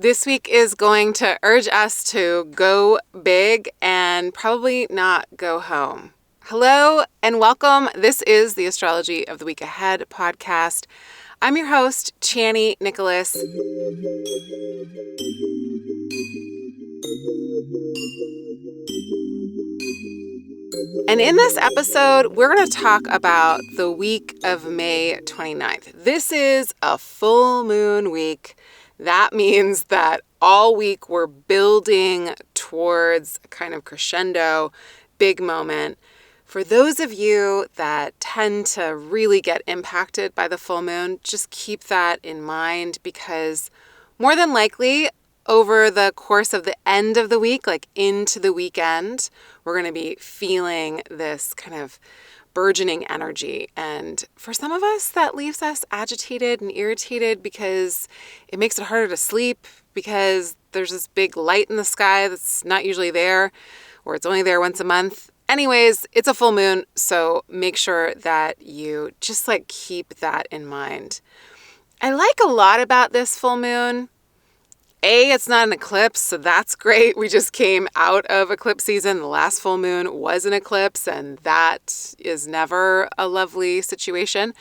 This week is going to urge us to go big and probably not go home. Hello and welcome. This is the Astrology of the Week Ahead podcast. I'm your host, Chani Nicholas. And in this episode, we're going to talk about the week of May 29th. This is a full moon week. That means that all week we're building towards a kind of crescendo, big moment. For those of you that tend to really get impacted by the full moon, just keep that in mind because more than likely over the course of the end of the week, like into the weekend, we're going to be feeling this kind of burgeoning energy. And for some of us, that leaves us agitated and irritated because it makes it harder to sleep because there's this big light in the sky that's not usually there, or it's only there once a month. Anyways, it's a full moon, so make sure that you just keep that in mind. I like a lot about this full moon. It's not an eclipse, so that's great. We just came out of eclipse season. The last full moon was an eclipse, and that is never a lovely situation.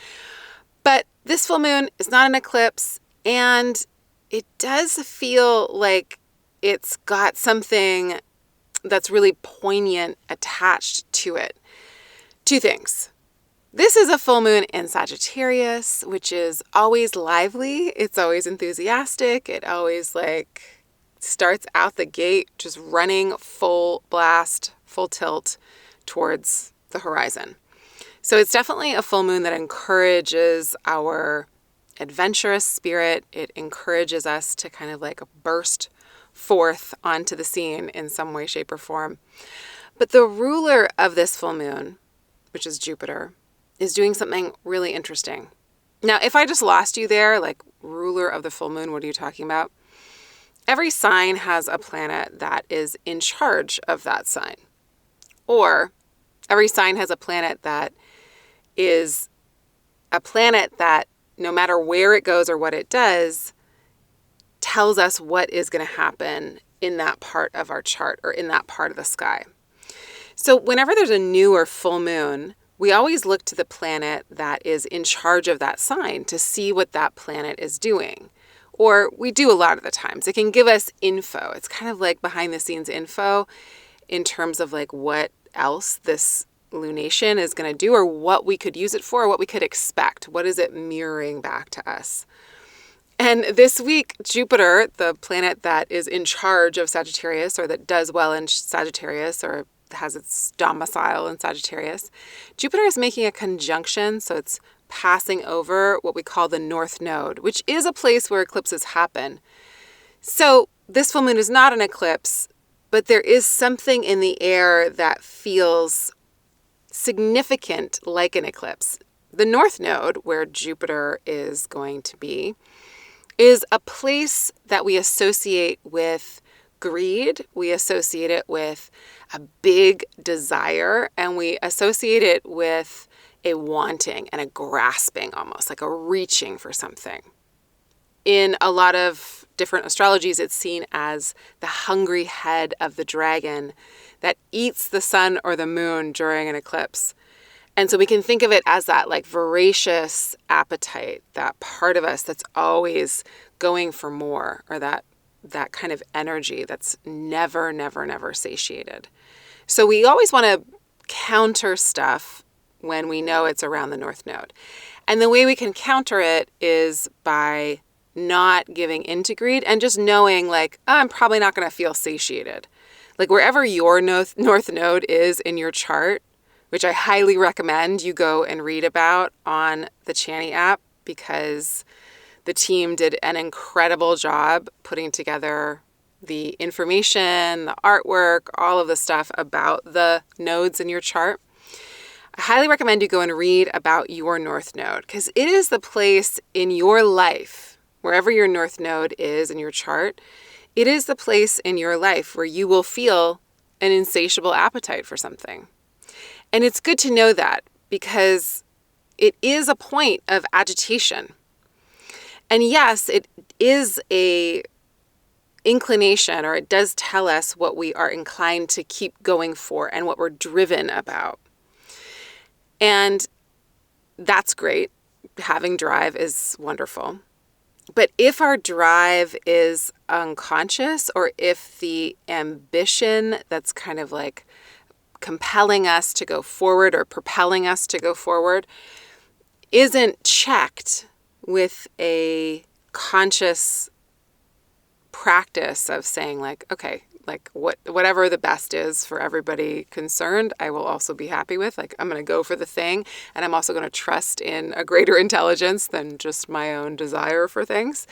But this full moon is not an eclipse, and it does feel like it's got something that's really poignant attached to it. Two things. This is a full moon in Sagittarius, which is always lively. It's always enthusiastic. It always starts out the gate just running full blast, full tilt towards the horizon. So it's definitely a full moon that encourages our adventurous spirit. It encourages us to kind of burst forth onto the scene in some way, shape, or form. But the ruler of this full moon, which is Jupiter, is doing something really interesting. Now, if I just lost you there, ruler of the full moon, what are you talking about? Every sign has a planet that is in charge of that sign. Or every sign has a planet that is a planet that no matter where it goes or what it does, tells us what is going to happen in that part of our chart or in that part of the sky. So whenever there's a new or full moon, we always look to the planet that is in charge of that sign to see what that planet is doing. Or we do a lot of the times. It can give us info. It's kind of like behind the scenes info in terms of what else this lunation is going to do or what we could use it for, or what we could expect. What is it mirroring back to us? And this week, Jupiter, the planet that is in charge of Sagittarius or that does well in Sagittarius or has its domicile in Sagittarius, Jupiter is making a conjunction, so it's passing over what we call the North Node, which is a place where eclipses happen. So this full moon is not an eclipse, but there is something in the air that feels significant like an eclipse. The North Node, where Jupiter is going to be, is a place that we associate with greed. We associate it with a big desire, and we associate it with a wanting and a grasping, almost like a reaching for something. In a lot of different astrologies, it's seen as the hungry head of the dragon that eats the sun or the moon during an eclipse. And so we can think of it as that voracious appetite, that part of us that's always going for more, or that kind of energy that's never, never, never satiated. So we always want to counter stuff when we know it's around the North Node. And the way we can counter it is by not giving into greed and just knowing I'm probably not going to feel satiated. Wherever your North Node is in your chart, which I highly recommend you go and read about on the Chani app because the team did an incredible job putting together the information, the artwork, all of the stuff about the nodes in your chart. I highly recommend you go and read about your North Node because it is the place in your life, wherever your North Node is in your chart, it is the place in your life where you will feel an insatiable appetite for something. And it's good to know that because it is a point of agitation. And yes, it is a inclination, or it does tell us what we are inclined to keep going for and what we're driven about. And that's great. Having drive is wonderful. But if our drive is unconscious, or if the ambition that's kind of like compelling us to go forward or propelling us to go forward isn't checked with a conscious practice of saying like, okay, like whatever the best is for everybody concerned, I will also be happy with. Like, I'm going to go for the thing, and I'm also going to trust in a greater intelligence than just my own desire for things.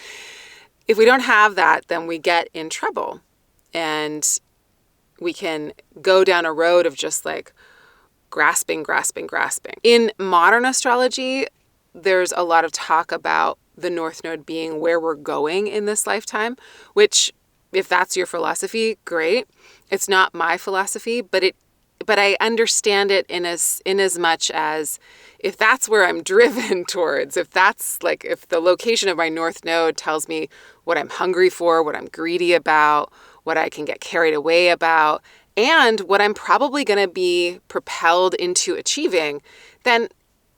If we don't have that, then we get in trouble, and we can go down a road of just like grasping. In modern astrology, there's a lot of talk about the North Node being where we're going in this lifetime, which, if that's your philosophy, great. It's not my philosophy, but I understand it in as much as if that's where I'm driven towards, if the location of my North Node tells me what I'm hungry for, what I'm greedy about, what I can get carried away about, and what I'm probably going to be propelled into achieving, then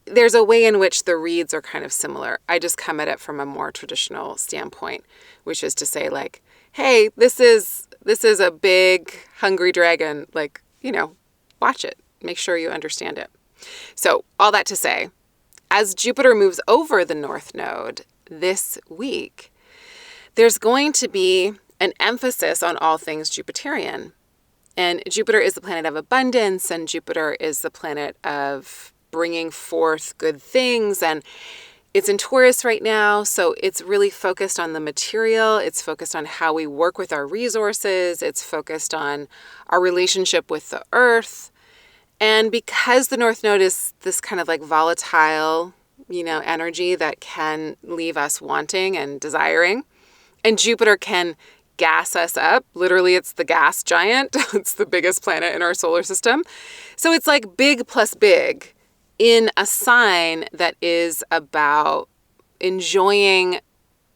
there's a way in which the reads are kind of similar. I just come at it from a more traditional standpoint, which is to say like, hey, this is a big hungry dragon, like, watch it. Make sure you understand it. So all that to say, as Jupiter moves over the North Node this week, there's going to be an emphasis on all things Jupiterian. And Jupiter is the planet of abundance, and Jupiter is the planet of bringing forth good things. And it's in Taurus right now, so it's really focused on the material. It's focused on how we work with our resources. It's focused on our relationship with the earth. And because the North Node is this kind of like volatile, energy that can leave us wanting and desiring, and Jupiter can gas us up. Literally, it's the gas giant. It's the biggest planet in our solar system. So it's like big plus big in a sign that is about enjoying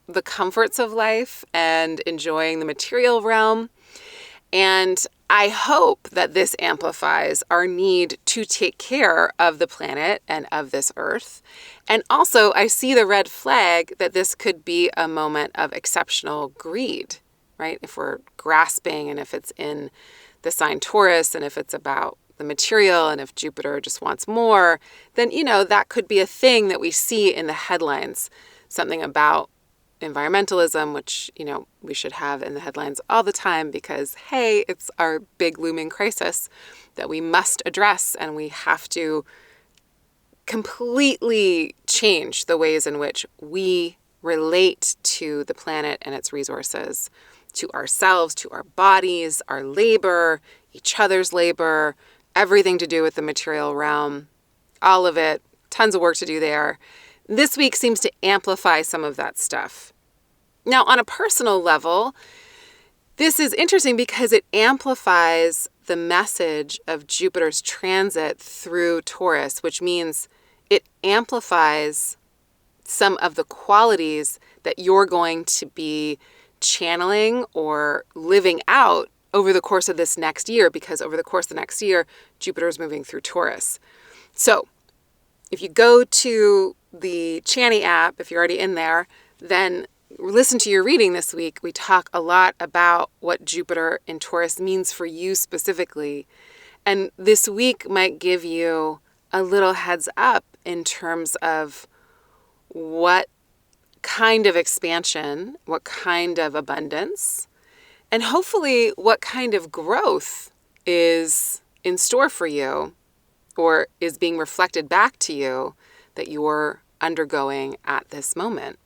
the comforts of life and enjoying the material realm. And I hope that this amplifies our need to take care of the planet and of this earth. And also, I see the red flag that this could be a moment of exceptional greed, right? If we're grasping, and if it's in the sign Taurus, and if it's about the material, and if Jupiter just wants more, then, that could be a thing that we see in the headlines. Something about environmentalism, which, we should have in the headlines all the time because, hey, it's our big looming crisis that we must address, and we have to completely change the ways in which we relate to the planet and its resources, to ourselves, to our bodies, our labor, each other's labor, everything to do with the material realm, all of it, tons of work to do there. This week seems to amplify some of that stuff. Now, on a personal level, this is interesting because it amplifies the message of Jupiter's transit through Taurus, which means it amplifies some of the qualities that you're going to be channeling or living out over the course of this next year, because over the course of the next year, Jupiter is moving through Taurus. So if you go to the Chani app, if you're already in there, then listen to your reading this week. We talk a lot about what Jupiter in Taurus means for you specifically. And this week might give you a little heads up in terms of what kind of expansion, what kind of abundance, and hopefully what kind of growth is in store for you or is being reflected back to you that you're undergoing at this moment.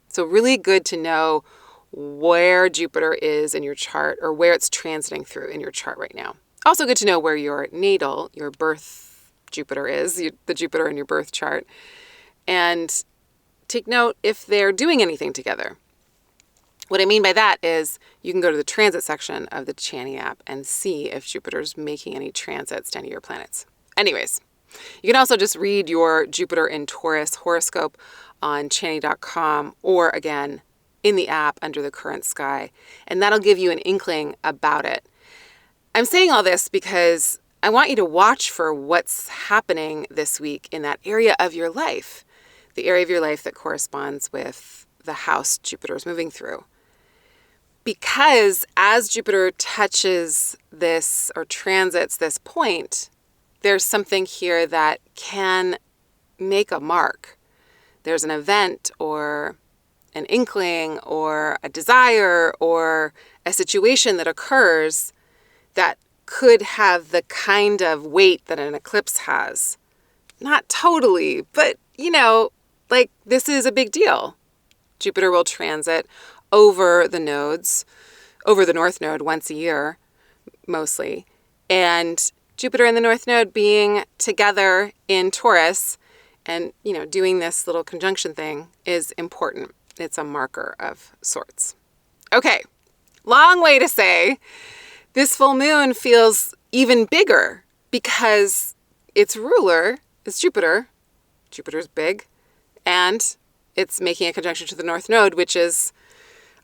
So really good to know where Jupiter is in your chart, or where it's transiting through in your chart right now. Also good to know where your natal, your birth Jupiter is, the Jupiter in your birth chart. And take note if they're doing anything together. What I mean by that is you can go to the transit section of the Chani app and see if Jupiter's making any transits to any of your planets. Anyways, you can also just read your Jupiter in Taurus horoscope on Chani.com, or again, in the app under the current sky, and that'll give you an inkling about it. I'm saying all this because I want you to watch for what's happening this week in that area of your life, the area of your life that corresponds with the house Jupiter is moving through. Because as Jupiter touches this or transits this point, there's something here that can make a mark. There's an event or an inkling or a desire or a situation that occurs that could have the kind of weight that an eclipse has. Not totally, but like this is a big deal. Jupiter will transit over the nodes, over the North Node once a year, mostly. And Jupiter and the North Node being together in Taurus and, doing this little conjunction thing is important. It's a marker of sorts. Okay, long way to say this full moon feels even bigger because its ruler is Jupiter. Jupiter's big, and it's making a conjunction to the North Node, which is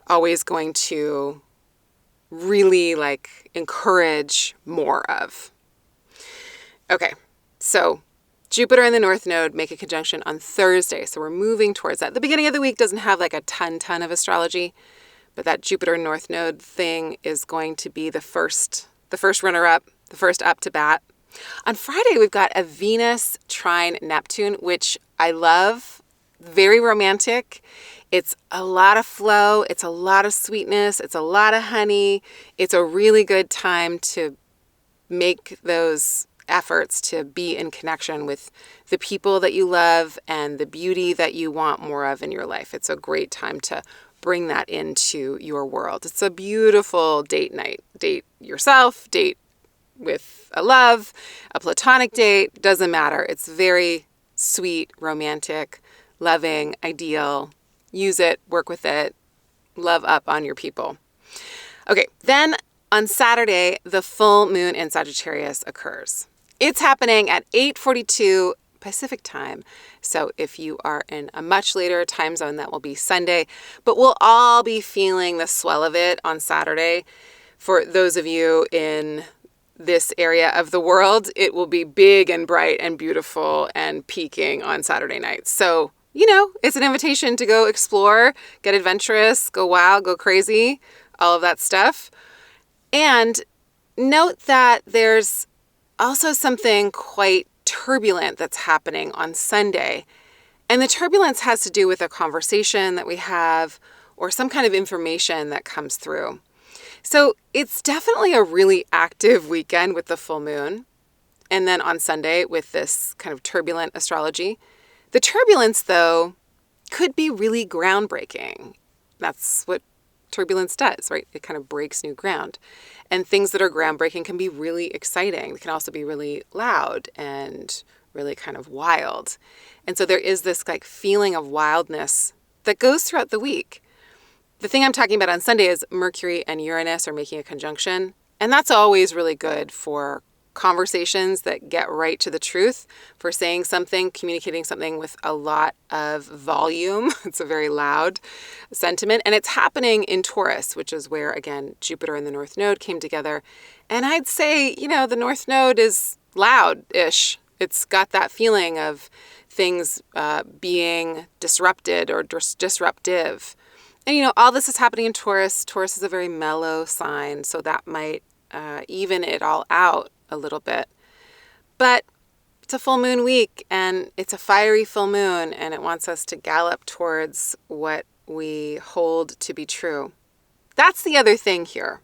always going to really encourage more of. Okay, so Jupiter and the North Node make a conjunction on Thursday, so we're moving towards that. The beginning of the week doesn't have a ton of astrology, but that Jupiter North Node thing is going to be the first runner-up, the first up to bat. On Friday, we've got a Venus trine Neptune, which I love, very romantic. It's a lot of flow. It's a lot of sweetness. It's a lot of honey. It's a really good time to make those efforts to be in connection with the people that you love and the beauty that you want more of in your life. It's a great time to bring that into your world. It's a beautiful date night. Date yourself, date with a love, a platonic date, doesn't matter. It's very sweet, romantic, loving, ideal. Use it, work with it, love up on your people. Okay, then on Saturday, the full moon in Sagittarius occurs. It's happening at 8:42 Pacific time. So if you are in a much later time zone, that will be Sunday. But we'll all be feeling the swell of it on Saturday. For those of you in this area of the world, it will be big and bright and beautiful and peaking on Saturday night. So, it's an invitation to go explore, get adventurous, go wild, go crazy, all of that stuff. And note that there's also something quite turbulent that's happening on Sunday. And the turbulence has to do with a conversation that we have or some kind of information that comes through. So it's definitely a really active weekend with the full moon. And then on Sunday with this kind of turbulent astrology. The turbulence, though, could be really groundbreaking. That's what turbulence does, right? It kind of breaks new ground. And things that are groundbreaking can be really exciting. They can also be really loud and really kind of wild. And so there is this feeling of wildness that goes throughout the week. The thing I'm talking about on Sunday is Mercury and Uranus are making a conjunction. And that's always really good for conversations that get right to the truth, for saying something, communicating something with a lot of volume. It's a very loud sentiment. And it's happening in Taurus, which is where, again, Jupiter and the North Node came together. And I'd say, the North Node is loud-ish. It's got that feeling of things being disrupted or disruptive. And, all this is happening in Taurus. Taurus is a very mellow sign, so that might even it all out a little bit. But it's a full moon week, and it's a fiery full moon, and it wants us to gallop towards what we hold to be true. That's the other thing here.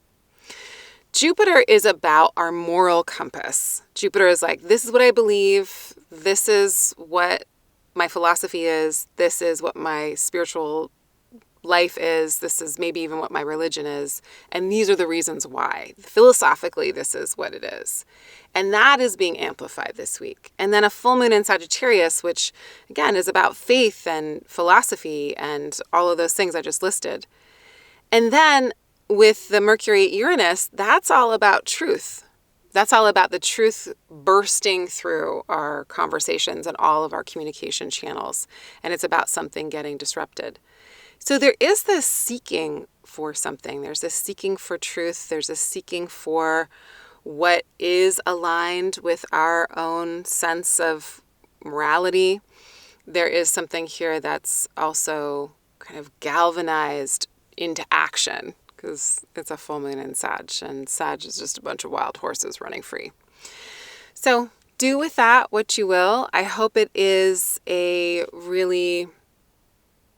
Jupiter is about our moral compass. Jupiter is this is what I believe. This is what my philosophy is. This is what my spiritual life is. This is maybe even what my religion is. And these are the reasons why. Philosophically, this is what it is. And that is being amplified this week. And then a full moon in Sagittarius, which again is about faith and philosophy and all of those things I just listed. And then with the Mercury Uranus, that's all about truth. That's all about the truth bursting through our conversations and all of our communication channels. And it's about something getting disrupted. So there is this seeking for something. There's a seeking for truth. There's a seeking for what is aligned with our own sense of morality. There is something here that's also kind of galvanized into action because it's a full moon in Sag, and Sag is just a bunch of wild horses running free. So do with that what you will. I hope it is a really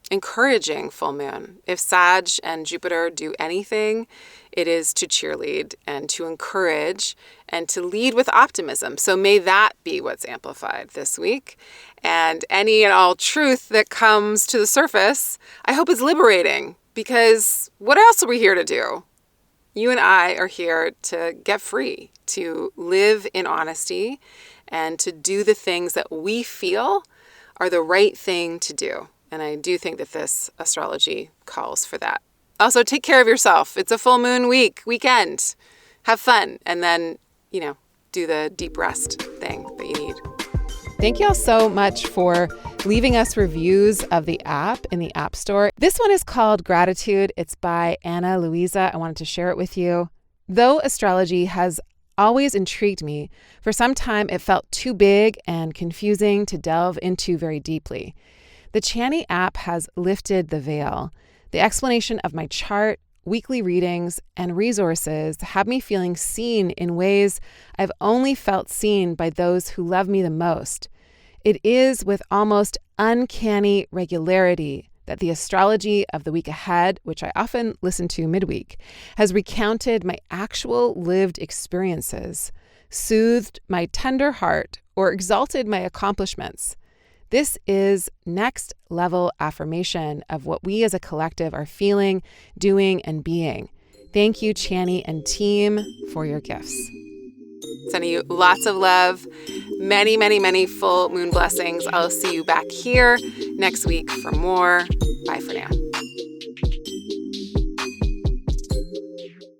encouraging full moon. If Sag and Jupiter do anything, it is to cheerlead and to encourage and to lead with optimism. So may that be what's amplified this week. And any and all truth that comes to the surface, I hope is liberating, because what else are we here to do? You and I are here to get free, to live in honesty, and to do the things that we feel are the right thing to do. And I do think that this astrology calls for that. Also, take care of yourself. It's a full moon weekend. Have fun. And then, do the deep rest thing that you need. Thank you all so much for leaving us reviews of the app in the App Store. This one is called Gratitude. It's by Anna Luisa. I wanted to share it with you. Though astrology has always intrigued me, for some time it felt too big and confusing to delve into very deeply. The Chani app has lifted the veil. The explanation of my chart, weekly readings, and resources have me feeling seen in ways I've only felt seen by those who love me the most. It is with almost uncanny regularity that the astrology of the week ahead, which I often listen to midweek, has recounted my actual lived experiences, soothed my tender heart, or exalted my accomplishments. This is next level affirmation of what we as a collective are feeling, doing, and being. Thank you, Chani and team, for your gifts. Sending you lots of love, many, many, many full moon blessings. I'll see you back here next week for more. Bye for now.